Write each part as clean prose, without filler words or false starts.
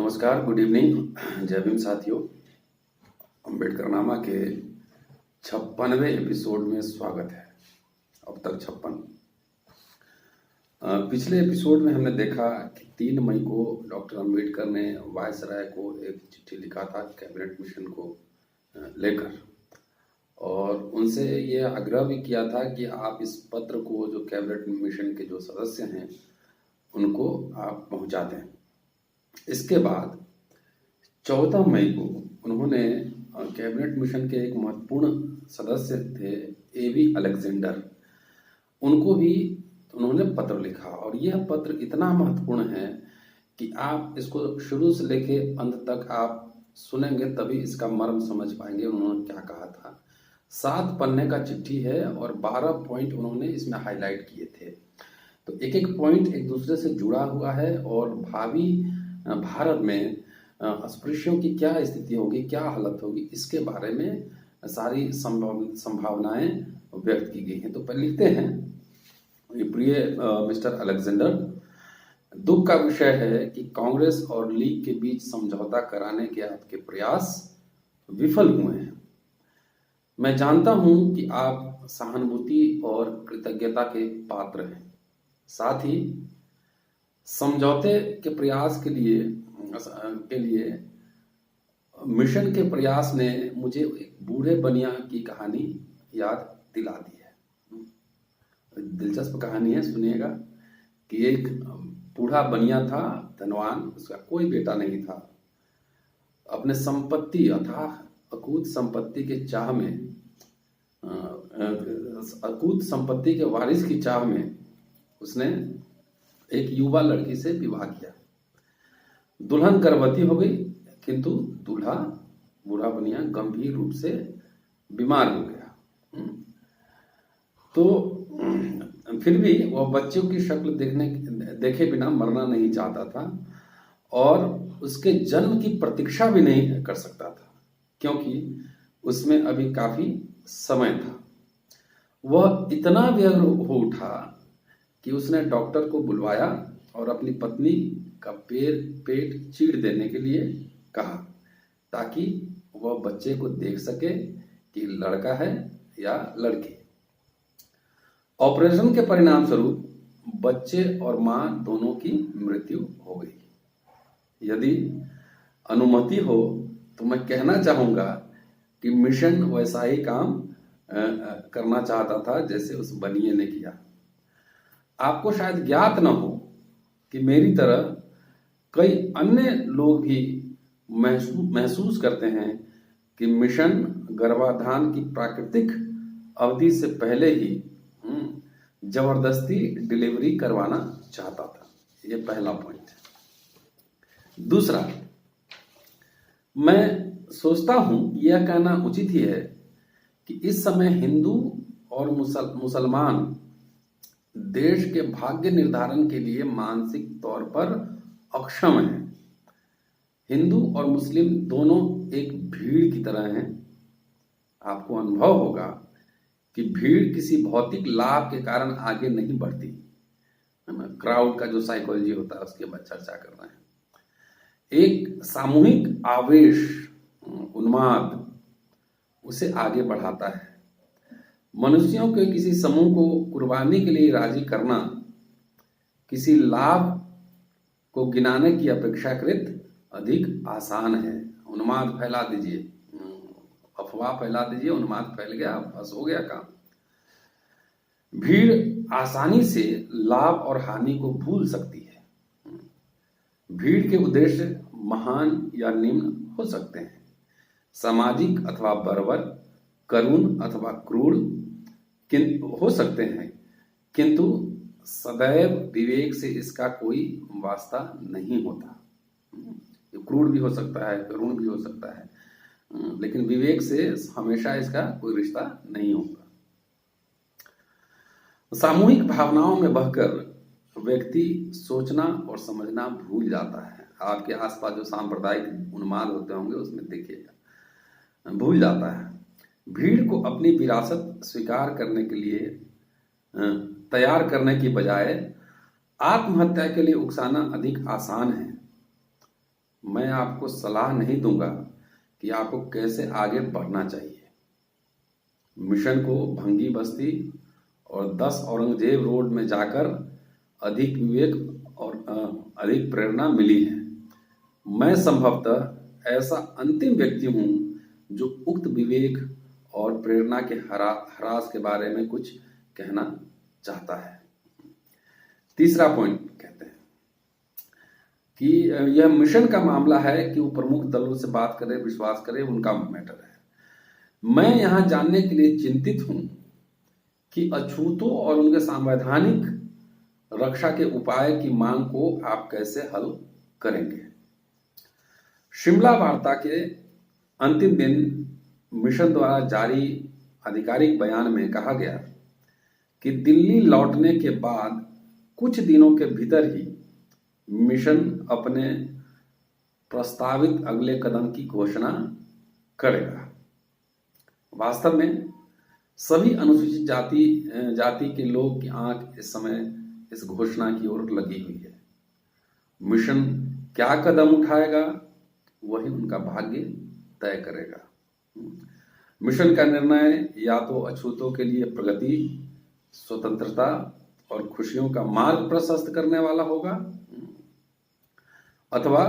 नमस्कार, good evening, जय भीम साथियों। अम्बेडकर नामा के 56वें एपिसोड में स्वागत है। अब तक 56। पिछले एपिसोड में हमने देखा कि 3 मई को डॉक्टर अम्बेडकर ने वायसराय को एक चिट्ठी लिखा था कैबिनेट मिशन को लेकर, और उनसे ये आग्रह भी किया था कि आप इस पत्र को जो कैबिनेट मिशन के जो सदस्य हैं उनको आप पहुंचा दें। इसके बाद 14 मई को उन्होंने कैबिनेट मिशन के एक महत्वपूर्ण सदस्य थे एवी अलेक्जेंडर, उनको भी उन्होंने पत्र लिखा। और यह पत्र इतना महत्वपूर्ण है कि आप इसको शुरू से लेके अंत तक आप सुनेंगे तभी इसका मर्म समझ पाएंगे उन्होंने क्या कहा था। 7 पन्ने का चिट्ठी है और 12 पॉइंट उन्होंने इसमें हाईलाइट किए थे। तो एक एक पॉइंट एक दूसरे से जुड़ा हुआ है और भावी भारत में अस्पृश्यों की क्या स्थिति होगी, क्या हालत होगी, इसके बारे में सारी संभावनाएं व्यक्त की गई हैं। तो पहले लिखते हैं, प्रिय मिस्टर अलेक्जेंडर, दुख का विषय है कि कांग्रेस और लीग के बीच समझौता कराने के आपके प्रयास विफल हुए हैं। मैं जानता हूं कि आप सहानुभूति और कृतज्ञता के पात्र हैं। साथ ही समझौते के प्रयास के लिए मिशन के प्रयास ने मुझे एक बूढ़े बनिया की कहानी याद दिला दी है। दिलचस्प कहानी है, सुनिएगा। कि एक बूढ़ा बनिया था, धनवान, उसका कोई बेटा नहीं था। अपने संपत्ति अथाह अकूत संपत्ति के चाह में, अकूत संपत्ति के वारिस की चाह में उसने एक युवा लड़की से विवाह किया। दुल्हन गर्भवती हो गई, किंतु दूल्हा बूढ़ा बनिया गंभीर रूप से बीमार हो गया। तो फिर भी वह बच्चों की शक्ल देखे बिना मरना नहीं चाहता था और उसके जन्म की प्रतीक्षा भी नहीं कर सकता था, क्योंकि उसमें अभी काफी समय था। वह इतना व्यग्र हो उठा कि उसने डॉक्टर को बुलवाया और अपनी पत्नी का पेट चीर देने के लिए कहा, ताकि वह बच्चे को देख सके कि लड़का है या लड़की। ऑपरेशन के परिणाम स्वरूप बच्चे और मां दोनों की मृत्यु हो गई। यदि अनुमति हो तो मैं कहना चाहूंगा कि मिशन वैसा ही काम करना चाहता था जैसे उस बनिए ने किया। आपको शायद ज्ञात न हो कि मेरी तरह कई अन्य लोग भी महसूस करते हैं कि मिशन गर्भाधान की प्राकृतिक अवधि से पहले ही जबरदस्ती डिलीवरी करवाना चाहता था। ये पहला पॉइंट है। दूसरा, मैं सोचता हूं यह कहना उचित ही है कि इस समय हिंदू और मुसलमान देश के भाग्य निर्धारण के लिए मानसिक तौर पर अक्षम हैं। हिंदू और मुस्लिम दोनों एक भीड़ की तरह हैं। आपको अनुभव होगा कि भीड़ किसी भौतिक लाभ के कारण आगे नहीं बढ़ती, है ना। क्राउड का जो साइकोलॉजी होता है उसके बाद चर्चा कर रहे हैं। एक सामूहिक आवेश, उन्माद उसे आगे बढ़ाता है। मनुष्यों के किसी समूह को कुर्बानी के लिए राजी करना किसी लाभ को गिनाने की अपेक्षाकृत अधिक आसान है। उन्माद फैला दीजिए, अफवाह फैला दीजिए, उन्माद फैल गया, बस हो गया काम। भीड़ आसानी से लाभ और हानि को भूल सकती है। भीड़ के उद्देश्य महान या निम्न हो सकते हैं, सामाजिक अथवा बर्बर, करुण अथवा क्रूर हो सकते हैं, किंतु सदैव विवेक से इसका कोई वास्ता नहीं होता। क्रूर भी हो सकता है, करुण भी हो सकता है, लेकिन विवेक से हमेशा इसका कोई रिश्ता नहीं होगा। सामूहिक भावनाओं में बहकर व्यक्ति सोचना और समझना भूल जाता है। आपके आसपास जो सांप्रदायिक उन्माद होते होंगे उसमें देखिएगा, भूल जाता है। भीड़ को अपनी विरासत स्वीकार करने के लिए तैयार करने की बजाय आत्महत्या के लिए उकसाना अधिक आसान है। मैं आपको सलाह नहीं दूंगा कि आपको कैसे आगे बढ़ना चाहिए। मिशन को भंगी बस्ती और 10 औरंगजेब रोड में जाकर अधिक विवेक और अधिक प्रेरणा मिली है। मैं संभवतः ऐसा अंतिम व्यक्ति हूं जो उक्त विवेक और प्रेरणा के ह्रास के बारे में कुछ कहना चाहता है। तीसरा पॉइंट कहते हैं कि यह मिशन का मामला है कि वो प्रमुख दलों से बात करें, विश्वास करें, उनका मैटर है। मैं यहां जानने के लिए चिंतित हूं कि अछूतों और उनके संवैधानिक रक्षा के उपाय की मांग को आप कैसे हल करेंगे। शिमला वार्ता के अंतिम दिन मिशन द्वारा जारी आधिकारिक बयान में कहा गया कि दिल्ली लौटने के बाद कुछ दिनों के भीतर ही मिशन अपने प्रस्तावित अगले कदम की घोषणा करेगा। वास्तव में सभी अनुसूचित जाति के लोग की आंख इस समय इस घोषणा की ओर लगी हुई है। मिशन क्या कदम उठाएगा वही उनका भाग्य तय करेगा। मिशन का निर्णय या तो अछूतों के लिए प्रगति, स्वतंत्रता और खुशियों का मार्ग प्रशस्त करने वाला होगा, अथवा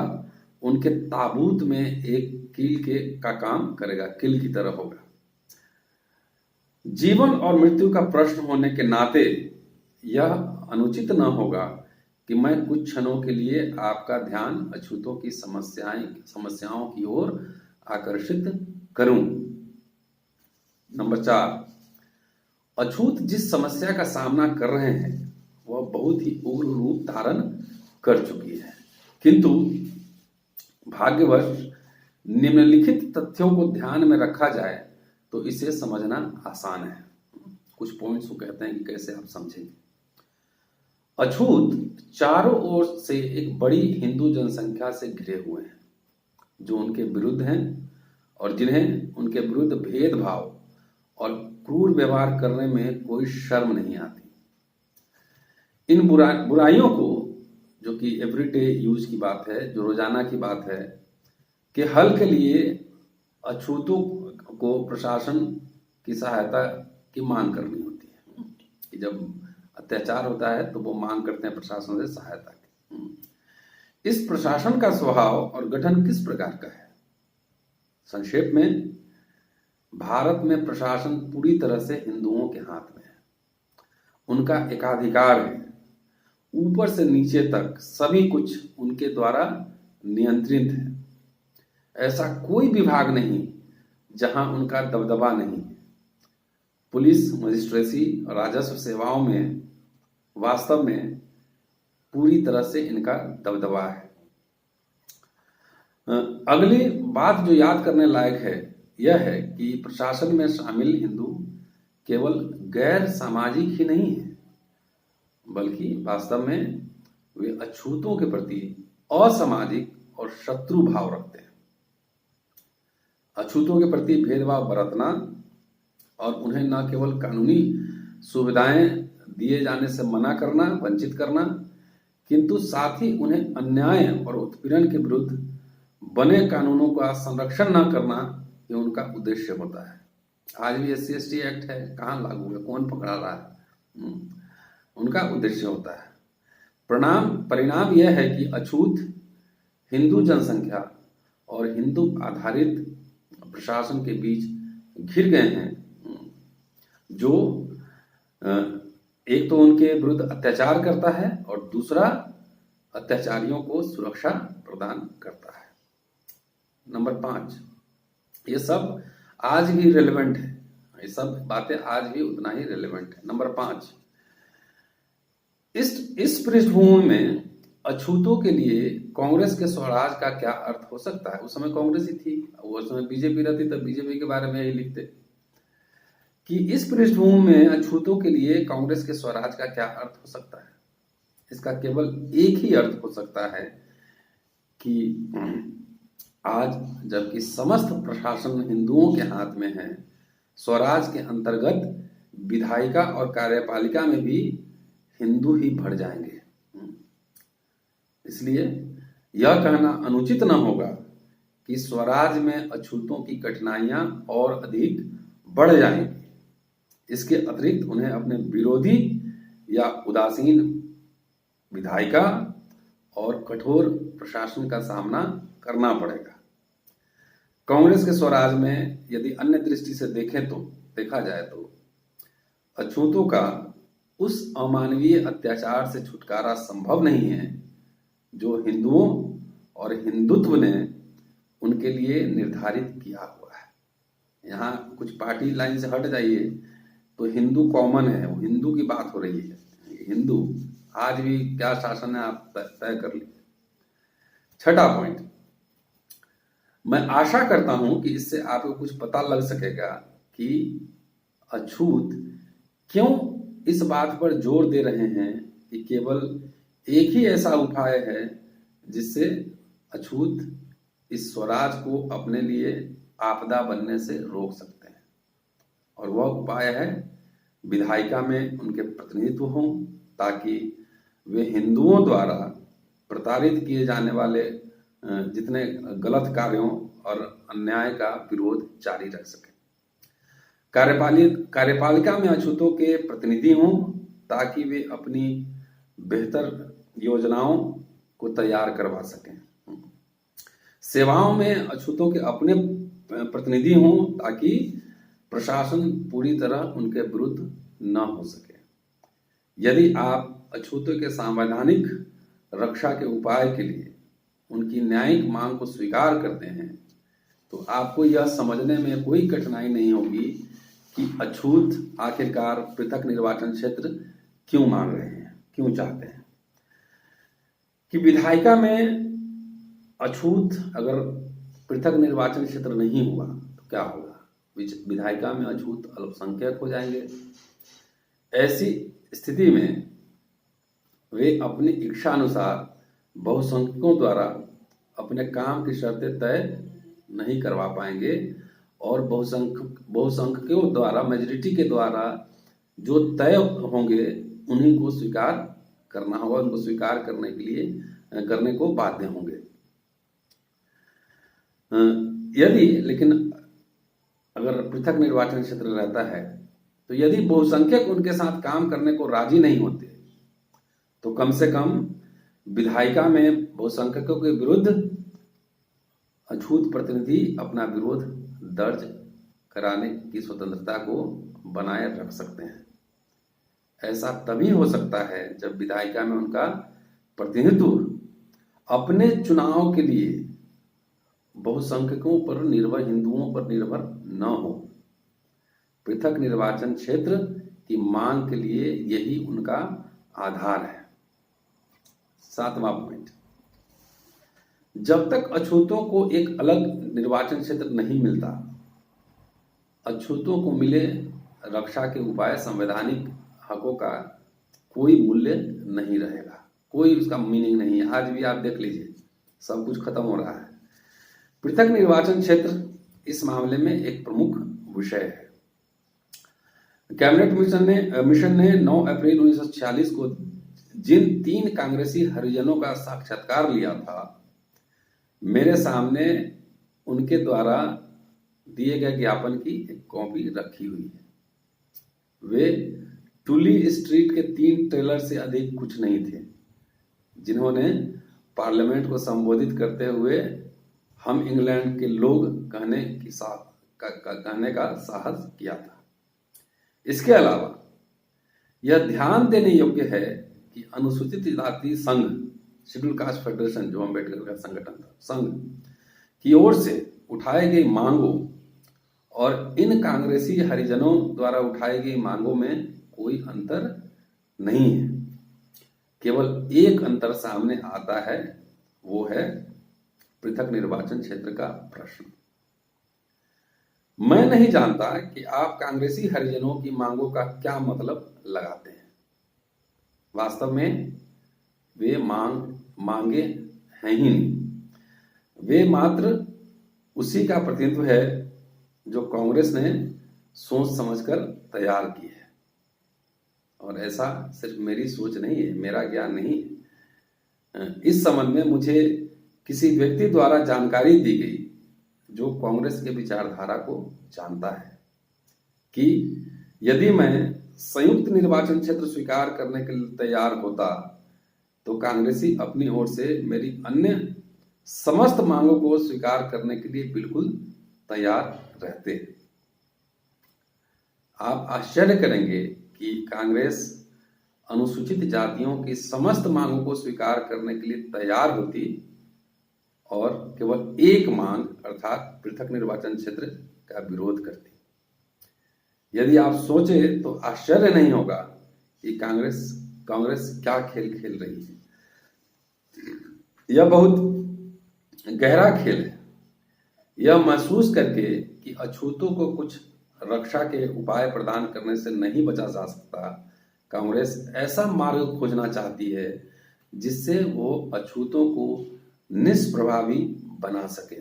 उनके ताबूत में एक कील का काम करेगा, कील की तरह होगा। जीवन और मृत्यु का प्रश्न होने के नाते यह अनुचित न होगा कि मैं कुछ क्षणों के लिए आपका ध्यान अछूतों की समस्याओं की ओर आकर्षित करूं। नंबर 4, अछूत जिस समस्या का सामना कर रहे हैं वह बहुत ही उग्र रूप धारण कर चुकी है, किंतु भाग्यवश निम्नलिखित तथ्यों को ध्यान में रखा जाए तो इसे समझना आसान है। कुछ पॉइंट्स को कहते हैं कि कैसे आप समझेंगे। अछूत चारों ओर से एक बड़ी हिंदू जनसंख्या से घिरे हुए हैं जो उनके विरुद्ध हैं और जिन्हें उनके विरुद्ध भेदभाव और क्रूर व्यवहार करने में कोई शर्म नहीं आती। इन बुराइयों को, जो कि एवरीडे यूज की बात है, जो रोजाना की बात है, के हल के लिए अछूतों को प्रशासन की सहायता की मांग करनी होती है। कि जब अत्याचार होता है तो वो मांग करते हैं प्रशासन से सहायता की। इस प्रशासन का स्वभाव और गठन किस प्रकार का है? संक्षेप में, भारत में प्रशासन पूरी तरह से हिंदुओं के हाथ में है। उनका एकाधिकार है। ऊपर से नीचे तक सभी कुछ उनके द्वारा नियंत्रित है। ऐसा कोई विभाग नहीं जहां उनका दबदबा नहीं है। पुलिस, मजिस्ट्रेसी और राजस्व सेवाओं में वास्तव में पूरी तरह से इनका दबदबा है। अगली बात जो याद करने लायक है यह है कि प्रशासन में शामिल हिंदू केवल गैर सामाजिक ही नहीं है, बल्कि वास्तव में वे अछूतों के प्रति असामाजिक और शत्रु भाव रखते हैं। अछूतों के प्रति भेदभाव बरतना और उन्हें न केवल कानूनी सुविधाएं दिए जाने से मना करना, वंचित करना, किंतु साथ ही उन्हें अन्याय और उत्पीड़न के विरुद्ध बने कानूनों का संरक्षण न करना, ये उनका उद्देश्य होता है। आज भी SC/ST एक्ट है, कहाँ लागू है, कौन पकड़ा रहा है, उनका उद्देश्य होता है। परिणाम यह है कि अछूत हिंदू जनसंख्या और हिंदू आधारित प्रशासन के बीच घिर गए हैं, जो एक तो उनके विरुद्ध अत्याचार करता है और दूसरा अत्याचारियों को सुरक्षा प्रदान करता है। नंबर 5, ये सब आज भी रेलेवेंट है। ये सब बातें आज भी उतना ही रेलेवेंट है। नंबर 5, इस पृष्ठभूमि में अछूतों के लिए कांग्रेस के स्वराज का क्या अर्थ हो सकता है? उस समय कांग्रेस ही थी, उस समय बीजेपी रहती तब बीजेपी के बारे में यही लिखते कि इस पृष्ठभूमि में अछूतों के लिए कांग्रेस के स्वराज का क्या अर्थ हो सकता है। इसका केवल एक ही अर्थ हो सकता है कि आज जबकि समस्त प्रशासन हिंदुओं के हाथ में है, स्वराज के अंतर्गत विधायिका और कार्यपालिका में भी हिंदू ही भर जाएंगे। इसलिए यह कहना अनुचित न होगा कि स्वराज में अछूतों की कठिनाइयां और अधिक बढ़ जाएंगी। इसके अतिरिक्त उन्हें अपने विरोधी या उदासीन विधायिका और कठोर प्रशासन का सामना करना पड़ेगा। कांग्रेस के स्वराज में यदि अन्य दृष्टि से देखा जाए तो अछूतों का उस अमानवीय अत्याचार से छुटकारा संभव नहीं है जो हिंदुओं और हिंदुत्व ने उनके लिए निर्धारित किया हुआ है। यहाँ कुछ पार्टी लाइन से हट जाइए तो हिंदू कॉमन है, वो हिंदू की बात हो रही है। हिंदू आज भी क्या शासन है आप तय कर लीजिए। छठा पॉइंट, मैं आशा करता हूं कि इससे आपको कुछ पता लग सकेगा कि अछूत क्यों इस बात पर जोर दे रहे हैं कि केवल एक ही ऐसा उपाय है जिससे अछूत इस स्वराज को अपने लिए आपदा बनने से रोक सकते हैं, और वह उपाय है विधायिका में उनके प्रतिनिधित्व हों ताकि वे हिंदुओं द्वारा प्रताड़ित किए जाने वाले जितने गलत कार्यों और अन्याय का विरोध जारी रख सके। कार्यपालिका में अछूतों के प्रतिनिधि हों ताकि वे अपनी बेहतर योजनाओं को तैयार करवा सकें। सेवाओं में अछूतों के अपने प्रतिनिधि हों ताकि प्रशासन पूरी तरह उनके विरुद्ध न हो सके। यदि आप अछूतों के संवैधानिक रक्षा के उपाय के लिए उनकी न्यायिक मांग को स्वीकार करते हैं तो आपको यह समझने में कोई कठिनाई नहीं होगी कि अछूत आखिरकार पृथक निर्वाचन क्षेत्र क्यों मांग रहे हैं, क्यों चाहते हैं। कि विधायिका में अछूत अगर पृथक निर्वाचन क्षेत्र नहीं हुआ तो क्या होगा? विधायिका में अछूत अल्पसंख्यक हो जाएंगे। ऐसी स्थिति में वे अपनी इच्छा अनुसार बहुसंख्यकों द्वारा अपने काम की शर्तें तय नहीं करवा पाएंगे, और बहुसंख्यकों द्वारा मेजॉरिटी के द्वारा जो तय होंगे उन्हीं को स्वीकार करना होगा, उनको स्वीकार करने को बाध्य होंगे। लेकिन अगर पृथक निर्वाचन क्षेत्र रहता है तो यदि बहुसंख्यक उनके साथ काम करने को राजी नहीं होते तो कम से कम विधायिका में बहुसंख्यकों के विरुद्ध अछूत प्रतिनिधि अपना विरोध दर्ज कराने की स्वतंत्रता को बनाए रख सकते हैं। ऐसा तभी हो सकता है जब विधायिका में उनका प्रतिनिधित्व अपने चुनाव के लिए बहुसंख्यकों पर निर्भर, हिंदुओं पर निर्भर न हो। पृथक निर्वाचन क्षेत्र की मांग के लिए यही उनका आधार है। सातवां पॉइंट, जब तक अछूतों को एक अलग निर्वाचन क्षेत्र नहीं मिलता, अछूतों को मिले रक्षा के उपाय संवैधानिक हकों का कोई मूल्य नहीं रहेगा, कोई उसका मीनिंग नहीं है। आज भी आप देख लीजिए, सब कुछ खत्म हो रहा है। पृथक निर्वाचन क्षेत्र इस मामले में एक प्रमुख विषय है। कैबिनेट मिशन ने 9 अप्रैल 1946 को जिन 3 कांग्रेसी हरिजनों का साक्षात्कार लिया था, मेरे सामने उनके द्वारा दिए गए ज्ञापन की एक कॉपी रखी हुई है। वे टुली स्ट्रीट के 3 टेलर से अधिक कुछ नहीं थे जिन्होंने पार्लियामेंट को संबोधित करते हुए हम इंग्लैंड के लोग कहने का साहस किया था। इसके अलावा यह ध्यान देने योग्य है कि अनुसूचित जाति संघ, शेड्यूल कास्ट फेडरेशन, जो अम्बेडकर का संगठन था, संघ की ओर से उठाई गई मांगों और इन कांग्रेसी हरिजनों द्वारा उठाई गई मांगों में कोई अंतर नहीं है। केवल एक अंतर सामने आता है, वो है पृथक निर्वाचन क्षेत्र का प्रश्न। मैं नहीं जानता कि आप कांग्रेसी हरिजनों की मांगों का क्या मतलब लगाते हैं। वास्तव में वे मांगे हैं ही नहीं, वे मात्र उसी का प्रतिनिधित्व है जो कांग्रेस ने सोच समझकर तैयार की है। और ऐसा सिर्फ मेरी सोच नहीं है, मेरा ज्ञान नहीं है। इस संबंध में मुझे किसी व्यक्ति द्वारा जानकारी दी गई जो कांग्रेस के विचारधारा को जानता है कि यदि मैं संयुक्त निर्वाचन क्षेत्र स्वीकार करने के लिए तैयार होता तो कांग्रेसी अपनी ओर से मेरी अन्य समस्त मांगों को स्वीकार करने के लिए बिल्कुल तैयार रहते। आप आश्चर्य करेंगे कि कांग्रेस अनुसूचित जातियों की समस्त मांगों को स्वीकार करने के लिए तैयार होती और केवल एक मांग अर्थात पृथक निर्वाचन क्षेत्र का विरोध करती। यदि आप सोचे तो आश्चर्य नहीं होगा कि कांग्रेस क्या खेल खेल रही है। यह बहुत गहरा खेल है। यह महसूस करके कि अछूतों को कुछ रक्षा के उपाय प्रदान करने से नहीं बचा जा सकता, कांग्रेस ऐसा मार्ग खोजना चाहती है जिससे वो अछूतों को निष्प्रभावी बना सके।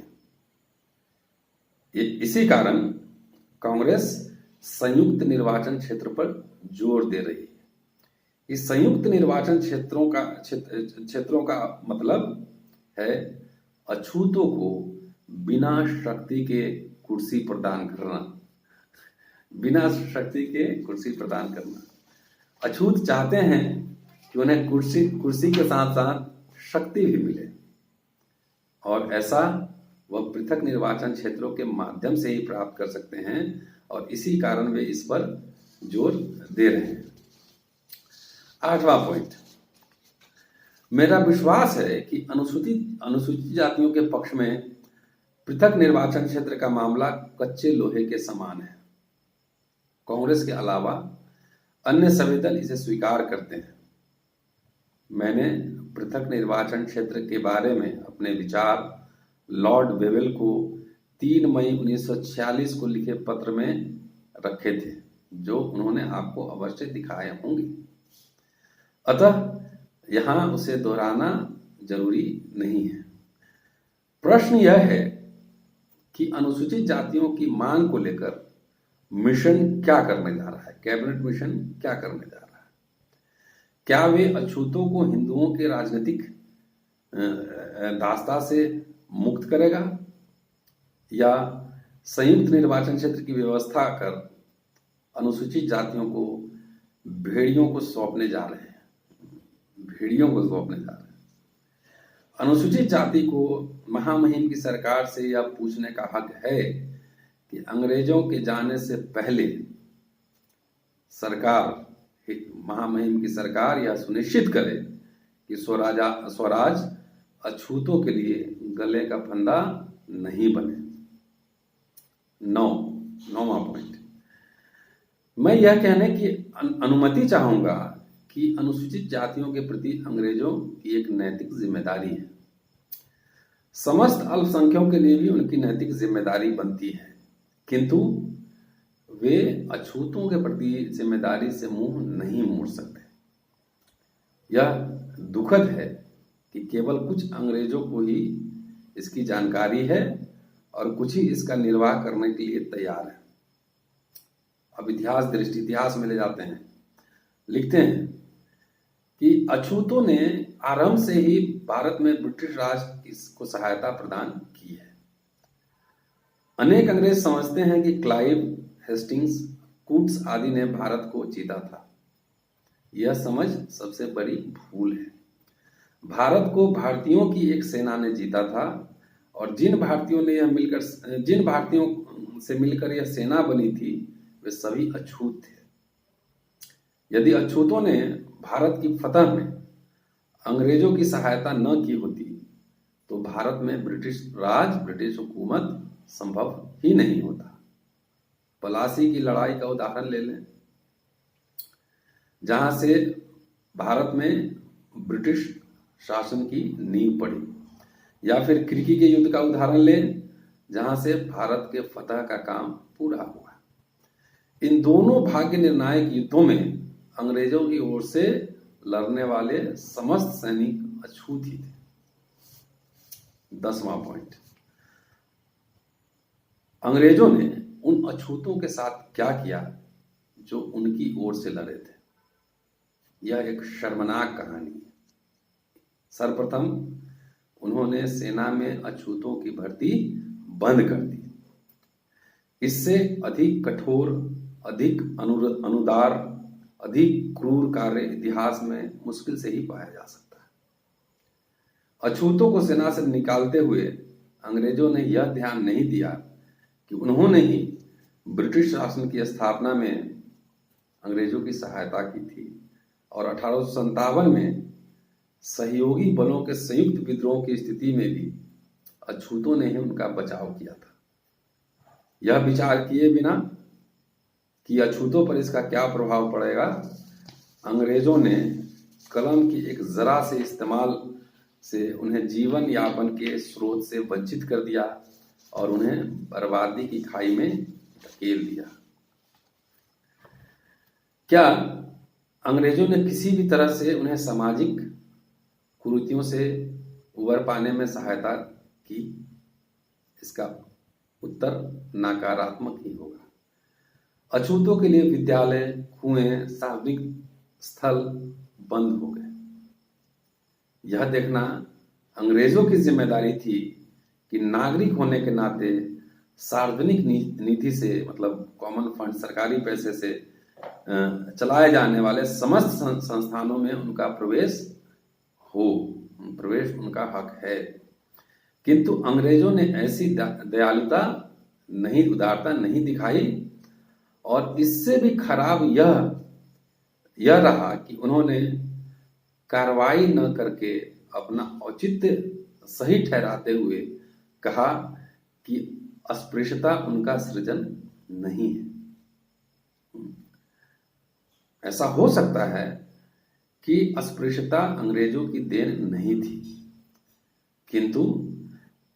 इसी कारण कांग्रेस संयुक्त निर्वाचन क्षेत्र पर जोर दे रही है। इस संयुक्त निर्वाचन क्षेत्रों का मतलब है अछूतों को बिना शक्ति के कुर्सी प्रदान करना। बिना शक्ति के कुर्सी प्रदान करना। अछूत चाहते हैं कि उन्हें कुर्सी के साथ साथ शक्ति भी मिले और ऐसा वह पृथक निर्वाचन क्षेत्रों के माध्यम से ही प्राप्त कर सकते हैं और इसी कारण वे इस पर जोर दे रहे हैं। 8वां पॉइंट, मेरा विश्वास है कि अनुसूचित जातियों के पक्ष में पृथक निर्वाचन क्षेत्र का मामला कच्चे लोहे के समान है। कांग्रेस के अलावा अन्य सभी दल इसे स्वीकार करते हैं। मैंने पृथक निर्वाचन क्षेत्र के बारे में अपने विचार लॉर्ड वेवेल को 3 मई 1946 को लिखे पत्र में रखे थे, जो उन्होंने आपको अवश्य दिखाए होंगे। अतः यहां उसे दोहराना जरूरी नहीं है। प्रश्न यह है कि अनुसूचित जातियों की मांग को लेकर मिशन क्या करने जा रहा है, कैबिनेट मिशन क्या करने जा रहा है। क्या वे अछूतों को हिंदुओं के राजनीतिक दास्ता से मुक्त करेगा या संयुक्त निर्वाचन क्षेत्र की व्यवस्था कर अनुसूचित जातियों को भेड़ियों को सौंपने जा रहे हैं। अनुसूचित जाति को महामहिम की सरकार से यह पूछने का हक है कि अंग्रेजों के जाने से पहले महामहिम की सरकार यह सुनिश्चित करे कि स्वराज अछूतों के लिए गले का फंदा नहीं बने। 9वां पॉइंट, मैं यह कहने की अनुमति चाहूंगा कि अनुसूचित जातियों के प्रति अंग्रेजों की एक नैतिक जिम्मेदारी है। समस्त अल्पसंख्यकों के लिए भी उनकी नैतिक जिम्मेदारी बनती है, किंतु वे अछूतों के प्रति जिम्मेदारी से मुंह नहीं मोड़ सकते। यह दुखद है कि केवल कुछ अंग्रेजों को ही इसकी जानकारी है और कुछ ही इसका निर्वाह करने के लिए तैयार है। अब इतिहास में ले जाते हैं। लिखते हैं कि अछूतों ने आरंभ से ही भारत में ब्रिटिश राज को सहायता प्रदान की है। अनेक अंग्रेज समझते हैं कि क्लाइव, हेस्टिंग्स, कूट्स आदि ने भारत को जीता था। यह समझ सबसे बड़ी भूल है। भारत को भारतीयों की एक सेना ने जीता था और जिन भारतीयों से मिलकर यह सेना बनी थी वे सभी अछूत थे। यदि अछूतों ने भारत की फतह में अंग्रेजों की सहायता न की होती तो भारत में ब्रिटिश हुकूमत संभव ही नहीं होता। पलासी की लड़ाई का उदाहरण ले लें, जहां से भारत में ब्रिटिश शासन की नींव पड़ी, या फिर क्रिकी के युद्ध का उदाहरण लें, जहां से भारत के फतह का काम पूरा हुआ। इन दोनों भाग्य निर्णायक युद्धों में अंग्रेजों की ओर से लड़ने वाले समस्त सैनिक अछूत ही थे। 10वां पॉइंट, अंग्रेजों ने उन अछूतों के साथ क्या किया जो उनकी ओर से लड़े थे। यह एक शर्मनाक कहानी है। सर्वप्रथम उन्होंने सेना में अछूतों की भर्ती बंद कर दी। इससे अधिक कठोर, अधिक अनुदार, अधिक क्रूर कार्य इतिहास में मुश्किल से ही पाया जा सकता है। अछूतों को सेना से निकालते हुए अंग्रेजों ने यह ध्यान नहीं दिया कि उन्होंने ही ब्रिटिश शासन की स्थापना में अंग्रेजों की सहायता की थी और 1857 में सहयोगी बलों के संयुक्त विद्रोह की स्थिति में भी अछूतों ने ही उनका बचाव किया था। यह विचार किए बिना कि अछूतों पर इसका क्या प्रभाव पड़ेगा, अंग्रेजों ने कलम की एक जरा से इस्तेमाल से उन्हें जीवन यापन के स्रोत से वंचित कर दिया और उन्हें बर्बादी की खाई में धकेल दिया। क्या अंग्रेजों ने किसी भी तरह से उन्हें सामाजिक कुरीतियों से उबर पाने में सहायता की? इसका उत्तर नकारात्मक ही होगा। अछूतों के लिए विद्यालय, कुएं, सार्वजनिक स्थल बंद हो गए। यह देखना अंग्रेजों की जिम्मेदारी थी कि नागरिक होने के नाते सार्वजनिक निधि से, मतलब कॉमन फंड, सरकारी पैसे से चलाए जाने वाले समस्त संस्थानों में उनका प्रवेश उनका हक है। किंतु अंग्रेजों ने ऐसी दयालुता नहीं, उदारता नहीं दिखाई और इससे भी खराब यह रहा कि उन्होंने कार्रवाई न करके अपना औचित्य सही ठहराते हुए कहा कि अस्पृश्यता उनका सृजन नहीं है। ऐसा हो सकता है कि अस्पृश्यता अंग्रेजों की देन नहीं थी, किंतु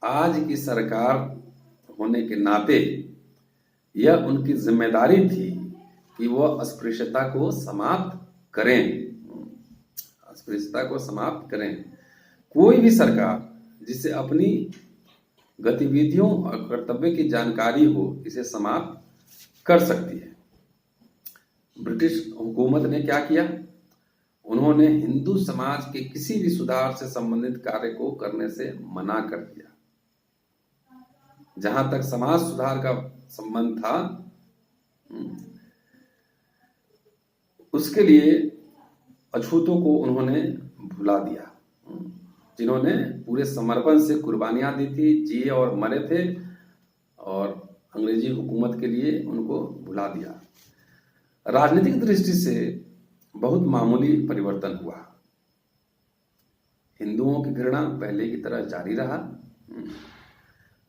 आज की सरकार होने के नाते यह उनकी जिम्मेदारी थी कि वह अस्पृश्यता को समाप्त करें। कोई भी सरकार जिसे अपनी गतिविधियों और कर्तव्य की जानकारी हो, इसे समाप्त कर सकती है। ब्रिटिश हुकूमत ने क्या किया? उन्होंने हिंदू समाज के किसी भी सुधार से संबंधित कार्य को करने से मना कर दिया। जहां तक समाज सुधार का संबंध था, उसके लिए अछूतों को उन्होंने भुला दिया, जिन्होंने पूरे समर्पण से कुर्बानियां दी थी, जिए और मरे थे, और अंग्रेजी हुकूमत के लिए उनको भुला दिया। राजनीतिक दृष्टि से बहुत मामूली परिवर्तन हुआ। हिंदुओं की घृणा पहले की तरह जारी रहा।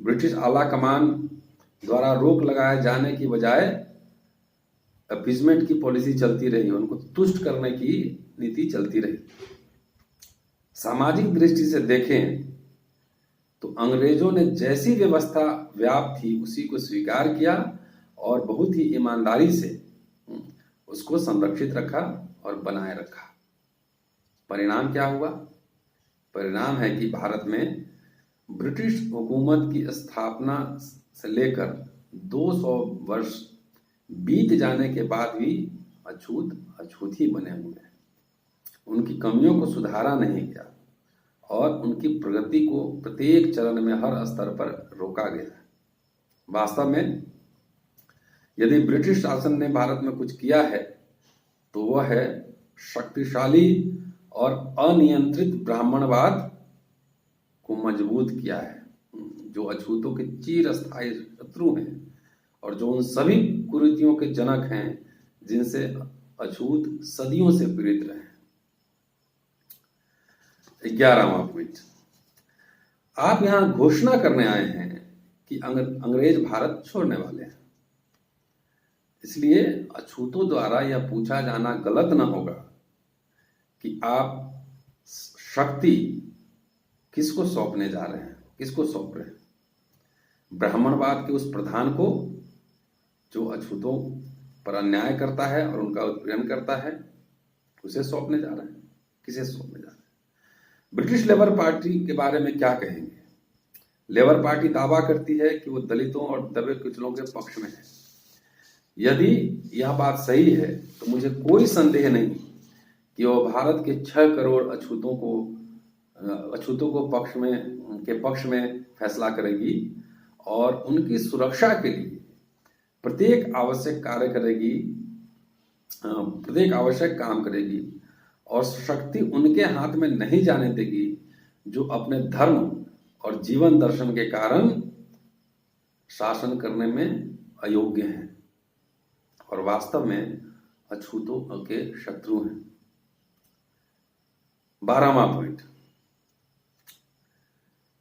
ब्रिटिश आला कमान द्वारा रोक लगाए जाने की बजाय अपीजमेंट की पॉलिसी चलती रही, उनको तुष्ट करने की नीति चलती रही। सामाजिक दृष्टि से देखें तो अंग्रेजों ने जैसी व्यवस्था व्याप्त थी उसी को स्वीकार किया और बहुत ही ईमानदारी से उसको संरक्षित रखा और बनाए रखा। परिणाम क्या हुआ? परिणाम है कि भारत में ब्रिटिश हुकूमत की स्थापना से लेकर 200 वर्ष बीत जाने के बाद भी अछूत ही बने हुए हैं। उनकी कमियों को सुधारा नहीं गया और उनकी प्रगति को प्रत्येक चरण में हर स्तर पर रोका गया है। वास्तव में यदि ब्रिटिश शासन ने भारत में कुछ किया है तो वह है शक्तिशाली और अनियंत्रित ब्राह्मणवाद को मजबूत किया है, जो अछूतों के चिरस्थायी शत्रु हैं और जो उन सभी कुरीतियों के जनक हैं जिनसे अछूत सदियों से पीड़ित रहे। 11वां पॉइंट, आप यहां घोषणा करने आए हैं कि अंग्रेज भारत छोड़ने वाले हैं। इसलिए अछूतों द्वारा यह पूछा जाना गलत न होगा कि आप शक्ति किसको सौंपने जा रहे हैं, किसको सौंप रहे हैं? ब्राह्मणवाद के उस प्रधान को जो अछूतों पर अन्याय करता है और उनका उत्पीड़न करता है, उसे सौंपने जा रहे हैं? किसे सौंपने जा रहे हैं? ब्रिटिश लेबर पार्टी के बारे में क्या कहेंगे? लेबर पार्टी दावा करती है कि वो दलितों और दबे कुचलों के पक्ष में है। यदि यह बात सही है तो मुझे कोई संदेह नहीं कि वह भारत के 6 करोड़ अछूतों को अछूतों को पक्ष में फैसला करेगी और उनकी सुरक्षा के लिए प्रत्येक आवश्यक कार्य करेगी, प्रत्येक आवश्यक काम करेगी और शक्ति उनके हाथ में नहीं जाने देगी जो अपने धर्म और जीवन दर्शन के कारण शासन करने में अयोग्य हैं और वास्तव में अछूतों के शत्रु हैं। 12वां पॉइंट,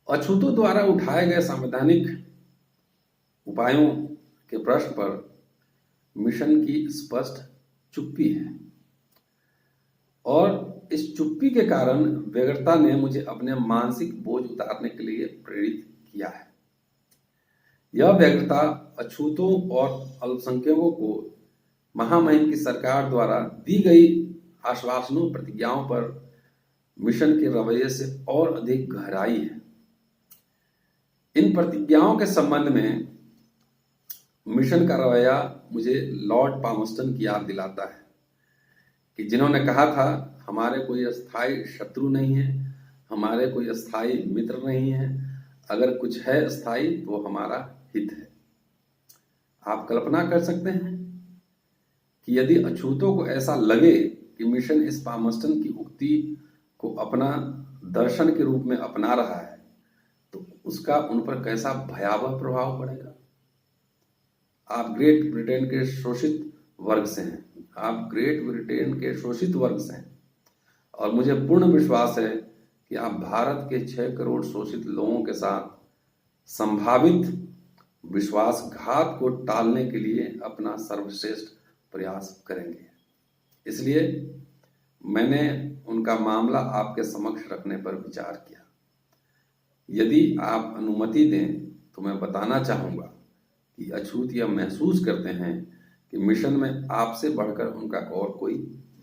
अछूतों द्वारा उठाए गए संवैधानिक उपायों के प्रश्न पर मिशन की स्पष्ट चुप्पी है और इस चुप्पी के कारण व्यग्रता ने मुझे अपने मानसिक बोझ उतारने के लिए प्रेरित किया है। यह व्यग्रता अछूतों और अल्पसंख्यकों को महामहिम की सरकार द्वारा दी गई आश्वासनों प्रतिज्ञाओं पर मिशन के रवैये से और अधिक गहराई है। इन प्रतिज्ञाओं के संबंध में मिशन का रवैया मुझे लॉर्ड पामस्टन की याद दिलाता है कि जिन्होंने कहा था, हमारे कोई अस्थायी शत्रु नहीं है, हमारे कोई अस्थायी मित्र नहीं है, अगर कुछ है अस्थायी तो हमारा हित है। आप कल्पना कर सकते हैं कि यदि अछूतों को ऐसा लगे कि मिशन इस पामस्टन की उक्ति को अपना दर्शन के रूप में अपना रहा है तो उसका उन पर कैसा भयावह प्रभाव पड़ेगा। आप ग्रेट ब्रिटेन के शोषित वर्ग से हैं, आप ग्रेट ब्रिटेन के शोषित वर्ग से हैं और मुझे पूर्ण विश्वास है कि आप भारत के 6 करोड़ शोषित लोगों के साथ संभावित विश्वासघात को टालने के लिए अपना सर्वश्रेष्ठ प्रयास करेंगे। इसलिए मैंने उनका मामला आपके समक्ष रखने पर विचार किया। यदि आप अनुमति दें तो मैं बताना चाहूँगा कि अछूत यह महसूस करते हैं कि मिशन में आपसे बढ़कर उनका और कोई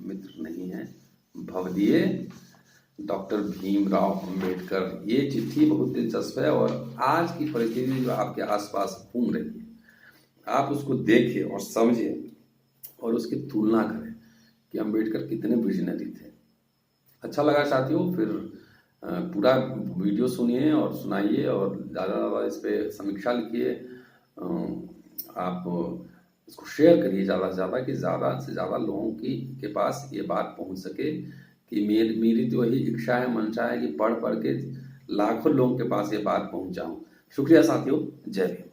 मित्र नहीं है। भवदीय डॉक्टर भीमराव अंबेडकर। ये चिट्ठी बहुत दिलचस्प है और आज की परिस्थिति जो आपके आसपास घूम रही है, आप उसको देखिए और समझिए और उसकी तुलना करें कि अंबेडकर कितने विजनरी थे। अच्छा लगा साथियों, फिर पूरा वीडियो सुनिए और सुनाइए और ज़्यादा इस पर समीक्षा लिखिए। आप इसको शेयर करिए ज़्यादा से ज़्यादा लोगों के पास ये बात पहुंच सके कि मेरी तो वही इच्छा है, मंशा है कि पढ़ के लाखों लोगों के पास ये बात पहुंचाऊं। शुक्रिया साथियों, जय हिंद।